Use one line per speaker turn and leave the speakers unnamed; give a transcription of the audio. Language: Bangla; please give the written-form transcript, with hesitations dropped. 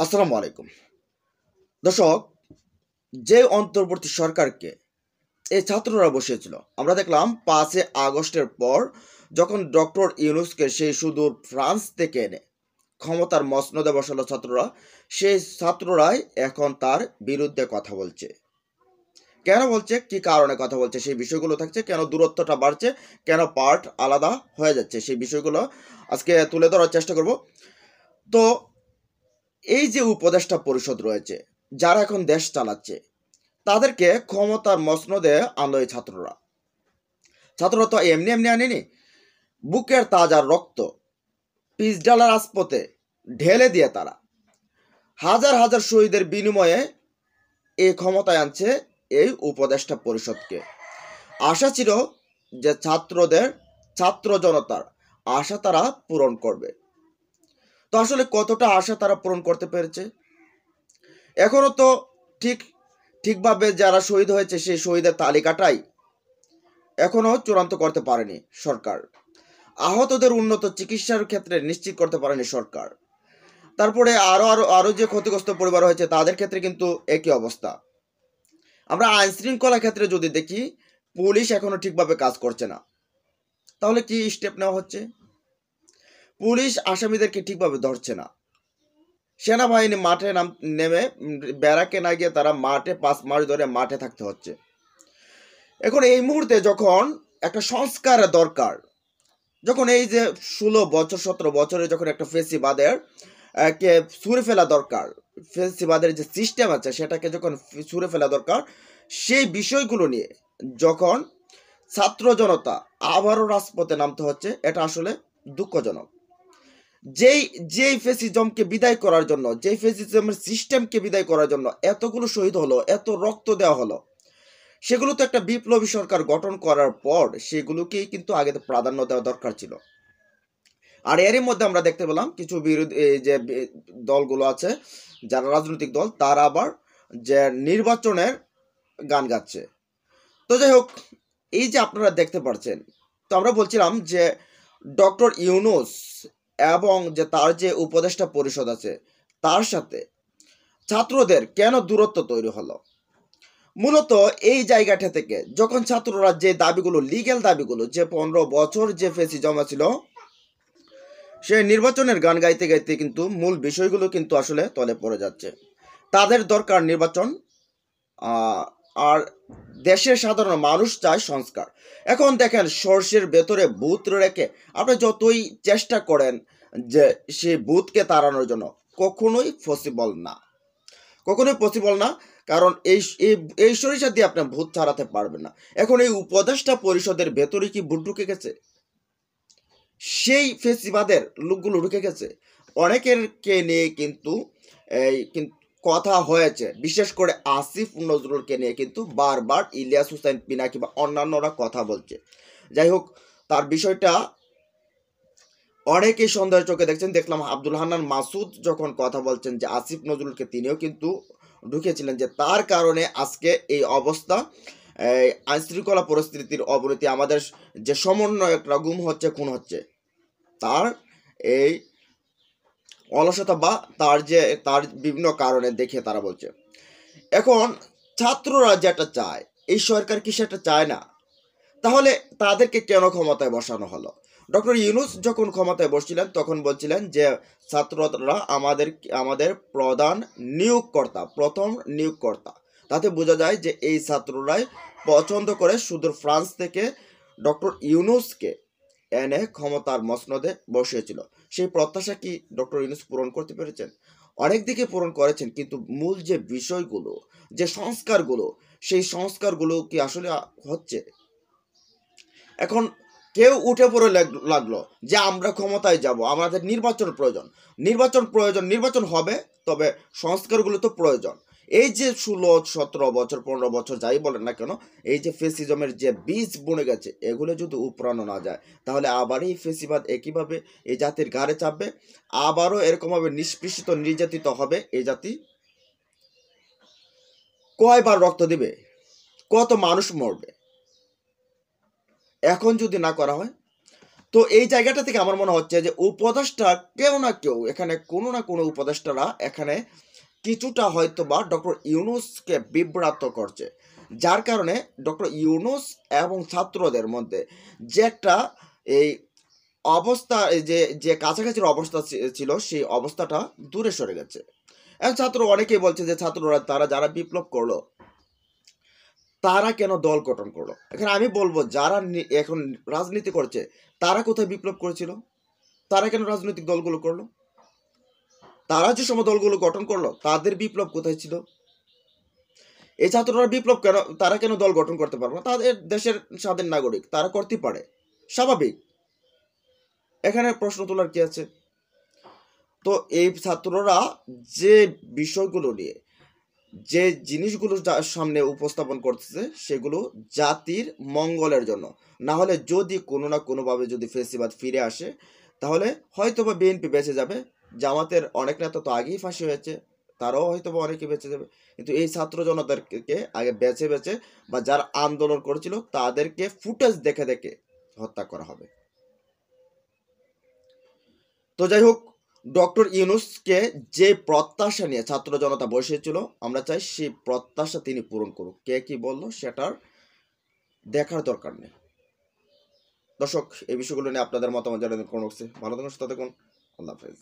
আসসালামু আলাইকুম দর্শক। যে অন্তর্বর্তী সরকারকে এই ছাত্ররা বসিয়েছিল, আমরা দেখলাম 5 আগস্টের পর যখন ডক্টর ইউনূসকে সেই সুদূর ফ্রান্স থেকে এনে ক্ষমতার মসনদে বসালো ছাত্ররা, সেই ছাত্ররাই এখন তার বিরুদ্ধে কথা বলছে। কেন বলছে, কি কারণে কথা বলছে, সেই বিষয়গুলো থাকছে, কেন দূরত্বটা বাড়ছে, কেন পার্ট আলাদা হয়ে যাচ্ছে, সেই বিষয়গুলো আজকে তুলে ধরার চেষ্টা করব। তো এই যে উপদেষ্টা পরিষদ রয়েছে, যারা এখন দেশ চালাচ্ছে, তাদেরকে ক্ষমতার মসনদে আনলো এই ছাত্ররা। ছাত্ররা তো এমনি এমনি আনেনি, বুকের তাজা রক্ত পিচডালার রাজপথে ঢেলে দিয়ে তারা হাজার হাজার শহীদের বিনিময়ে এই ক্ষমতায় আনছে এই উপদেষ্টা পরিষদকে। আশা ছিল যে ছাত্র জনতার আশা তারা পূরণ করবে। তো আসলে কতটা আশা তারা পূরণ করতে পেরেছে? এখনো তো ঠিকভাবে যারা শহীদ হয়েছে সেই শহীদের তালিকাটাই এখনো চূড়ান্ত করতে পারেনি সরকার। আহতদের উন্নত চিকিৎসার ক্ষেত্রে নিশ্চিত করতে পারেনি সরকার। তারপরে আরো যে ক্ষতিগ্রস্ত পরিবার হয়েছে তাদের ক্ষেত্রে কিন্তু একই অবস্থা। আমরা আইন শৃঙ্খলা ক্ষেত্রে যদি দেখি, পুলিশ এখনো ঠিকভাবে কাজ করছে না। তাহলে কি স্টেপ নেওয়া হচ্ছে? পুলিশ আসামিদেরকে ঠিকভাবে ধরছে না। সেনাবাহিনী মাঠে নেমে ব্যারাকে না গিয়ে তারা মাঠে 5 মাস ধরে মাঠে থাকতে হচ্ছে। এখন এই মুহূর্তে যখন একটা সংস্কারের দরকার, যখন এই যে 16 বছর 17 বছরে যখন একটা ফেসিবাদের কে ছুঁড়ে ফেলা দরকার, ফেসিবাদের যে সিস্টেম আছে সেটাকে যখন ছুঁড়ে ফেলা দরকার, সেই বিষয়গুলো নিয়ে যখন ছাত্র জনতা আবারও রাজপথে নামতে হচ্ছে, এটা আসলে দুঃখজনক। যেই ফেসিজমকে বিদায় করার জন্য, যেই ফেসিজমের সিস্টেমকে বিদায় করার জন্য এতগুলো শহীদ হলো, এত রক্ত দেওয়া হলো, সেগুলো তো একটা বিপ্লবী সরকার গঠন করার পর সেগুলোকেই কিন্তু আগে প্রাধান্য দেওয়া দরকার ছিল। আর এরই মধ্যে আমরা দেখতে পেলাম কিছু বিরোধী যে দলগুলো আছে, যারা রাজনৈতিক দল, তারা আবার যে নির্বাচনের গান গাচ্ছে। তো যাই হোক, এই যে আপনারা দেখতে পাচ্ছেন, তো আমরা বলছিলাম যে ডক্টর ইউনূস এবং যে তার যে উপদেষ্টা পরিষদ আছে তার সাথে ছাত্রদের কেন দূরত্ব তৈরি হলো? মূলত এই জায়গাটা থেকে যখন ছাত্ররা যে দাবিগুলো, লিগ্যাল দাবিগুলো, যে 15 বছর যে ফেসিজম ছিল, সে নির্বাচনের গান গাইতে গাইতে কিন্তু মূল বিষয়গুলো কিন্তু আসলে তলে পড়ে যাচ্ছে। তাদের দরকার নির্বাচন, আর দেশের সাধারণ মানুষ চায় সংস্কার। এখন দেখেন, সর্ষের ভেতরে ভূত রেখে আপনি যতই চেষ্টা করেন যে সেই ভূতকে তাড়ানোর জন্য, কখনোই পসিবল না, কখনোই পসিবল না। কারণ এই সরিষা দিয়ে আপনি ভূত ছাড়াতে পারবেন না। এখন এই উপদেষ্টা পরিষদের ভেতরে কি ভূত ঢুকে গেছে? সেই ফেসিবাদের লোকগুলো ঢুকে গেছে। অনেকেরকে নিয়ে কিন্তু এই কথা হয়েছে, বিশেষ করে আসিফ নজরুলকে নিয়ে কিন্তু বারবার ইলিয়াস হুসাইন পিনাকি বা অন্যান্যরা কথা বলছে। যাই হোক, তার বিষয়টা অনেকেই সন্দেহের চোখে দেখছেন। দেখলাম আব্দুল হান্নান মাসুদ যখন কথা বলছেন যে আসিফ নজরুলকে, তিনিও কিন্তু ঢুকেছিলেন যে তার কারণে আজকে এই অবস্থা, আইনশৃঙ্খলা পরিস্থিতির অবনতি, আমাদের যে সমন্বয়করা গুম হচ্ছে, খুন হচ্ছে, তার এই অলসতা বা তার বিভিন্ন কারণে দেখে তারা বলছে। এখন ছাত্ররা যেটা চায়, এই সরকার কি সেটা চায় না? তাহলে তাদেরকে কেন ক্ষমতায় বসানো হলো? ডক্টর ইউনূস যখন ক্ষমতায় বসছিলেন তখন বলছিলেন যে ছাত্ররা আমাদের প্রধান নিয়োগকর্তা, প্রথম নিয়োগকর্তা। তাতে বোঝা যায় যে এই ছাত্ররাই পছন্দ করে সুদূর ফ্রান্স থেকে ডক্টর ইউনূসকে এনে ক্ষমতার মসনদে বসিয়েছিল। সেই প্রত্যাশা কি ডক্টর ইউনূস পূরণ করতে পেরেছেন? অনেক দিকে পূরণ করেছেন, কিন্তু মূল যে বিষয়গুলো, যে সংস্কারগুলো, সেই সংস্কারগুলো কি আসলে হচ্ছে? এখন কেউ উঠে পড়ে লাগলো যে আমরা ক্ষমতায় যাব, আমাদের নির্বাচন হবে, তবে সংস্কারগুলো তো প্রয়োজন। এই যে 16 17 বছর 15 বছর যাই বলেন না কেন, এই যে ফেসিজমের যে বীজ বনে গেছে, এগুলো যদি উপড়ানো না যায়, তাহলে আবার এই ফেসিবাদ একইভাবে এই জাতির ঘাড়ে চাপবে। আবারও এরকমভাবে নিষ্পেষিত নির্যাতিত হবে এই জাতি। কয়বার রক্ত দিবে? কত মানুষ মরবে এখন যদি না করা হয়? তো এই জায়গাটা থেকে আমার মনে হচ্ছে যে উপদেষ্টা কেউ না কেউ এখানে কোনো না কোনো উপদেষ্টারা এখানে কিছুটা হয়তো বা ডক্টর ইউনূসকে বিভ্রান্ত করছে, যার কারণে ডক্টর ইউনূস এবং ছাত্রদের মধ্যে যে একটা এই অবস্থা, এই যে যে কাছাকাছির অবস্থা ছিল সেই অবস্থাটা দূরে সরে গেছে। এখন ছাত্র অনেকেই বলছে যে ছাত্ররা তারা যারা বিপ্লব করলো তারা কেন দল গঠন করলো। এখানে আমি বলবো যারা এখন রাজনীতি করছে তারা কোথায় বিপ্লব করেছিল, তারা কেন রাজনৈতিক দলগুলো করলো, তারা যে সময় দলগুলো গঠন করলো তাদের বিপ্লব কোথায় ছিল। এই ছাত্ররা বিপ্লব কেন, তারা কেন দল গঠন করতে পারবে না, তাদের দেশের স্বাধীন নাগরিক, তারা করতে পারে, স্বাভাবিক, এখানে প্রশ্ন তোলার কি আছে। তো এই ছাত্ররা যে বিষয়গুলো নিয়ে যে জিনিসগুলো সামনে উপস্থাপন করতেছে সেগুলো জাতির মঙ্গলের জন্য, না হলে যদি কোনো না কোনোভাবে যদি ফেসিবাদ ফিরে আসে তাহলে হয়তো বা বিএনপি বেঁচে যাবে, জামাতের অনেক নেতা তো আগেই ফাঁসি হয়েছে, তারাও হয়তো বা অনেকে বেঁচে যাবে, কিন্তু এই ছাত্র জনতাকে আগে বেছে বেছে বা যারা আন্দোলন করেছিল তাদেরকে ফুটেজ দেখে দেখে হত্যা করা হবে। তো যাই হোক, ডক্টর ইউনূসকে যে প্রত্যাশা নিয়ে ছাত্র জনতা বসেছিল আমরা চাই সেই প্রত্যাশা তিনি পূরণ করুক। কে কি বললো সেটার দেখার দরকার নেই। দর্শক, এই বিষয়গুলো নিয়ে আপনাদের মতামত জানাবেন কমেন্ট বক্সে। ভালো থাকুন, সুস্থ থাকুন, আল্লাহ হাফেজ।